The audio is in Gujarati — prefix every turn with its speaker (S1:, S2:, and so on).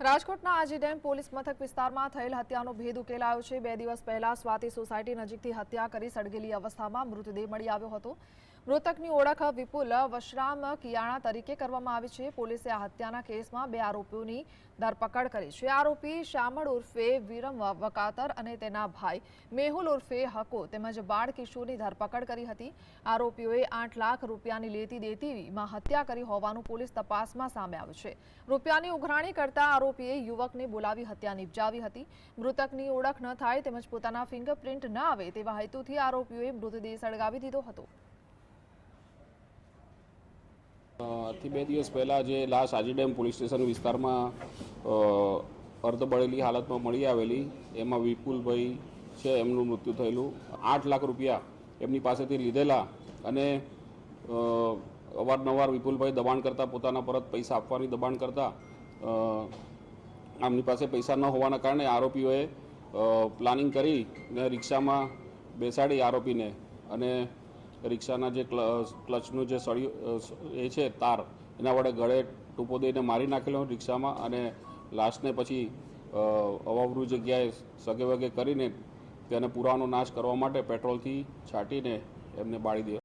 S1: રાજકોટના આજી ડેમ પોલીસ મથક વિસ્તારમાં થયેલ હત્યાનો ભેદ ઉકેલાયો છે। 2 દિવસ પહેલા સ્વાતિ સોસાયટી નજીકથી હત્યા કરી સળગેલી અવસ્થામાં મૃતદેહ મળી આવ્યો હતો। મૃતકની ઓળખ વિપુલ વશરામ કિયાણા તરીકે કરવામાં આવી છે। પોલીસે આ હત્યાના કેસમાં 2 આરોપીઓની ધરપકડ કરી છે। આરોપી શામળ ઉર્ફે વિરમ વકાતર અને તેના ભાઈ મેહુલ ઉર્ફે હકો તેમજ બાળ કિશોરની ધરપકડ કરી હતી। આરોપીઓએ 8 લાખ રૂપિયાની લેતી દેતીમાં હત્યા કરી હોવાનું પોલીસ તપાસમાં સામે આવ્યું છે। રૂપિયાની ઉઘરાણી કરતા આરોપીએ યુવકને બોલાવી હત્યા નિપજાવી હતી। મૃતકની ઓળખ ન થાય તેમજ પોતાના ફિંગરપ્રિન્ટ ન આવે તેવા હેતુથી આરોપીઓએ મૃતદેહ સળગાવી દીધો હતો।
S2: થી 2 દિવસ પહેલાં જે લાશ આજી ડેમ પોલીસ સ્ટેશન વિસ્તારમાં અર્ધ બળેલી હાલતમાં મળી આવેલી, એમાં વિપુલભાઈ છે, એમનું મૃત્યુ થયેલું। 8 લાખ રૂપિયા એમની પાસેથી લીધેલા અને અવારનવાર વિપુલભાઈ દબાણ કરતા, પોતાના પરત પૈસા આપવાની દબાણ કરતા, આમની પાસે પૈસા ન હોવાના કારણે આરોપીઓએ પ્લાનિંગ કરીને રિક્ષામાં બેસાડી આરોપીને અને રિક્ષાના જે ક્લચનું જે સળિયું એ છે તાર, એના વડે ગળે ટૂંપો દઈને મારી નાખેલો રિક્ષામાં અને લાશને પછી અવાવરૂ જગ્યાએ સગે વગે કરીને તેને પુરાવાનો નાશ કરવા માટે પેટ્રોલથી છાંટીને એમને બાળી દીધો।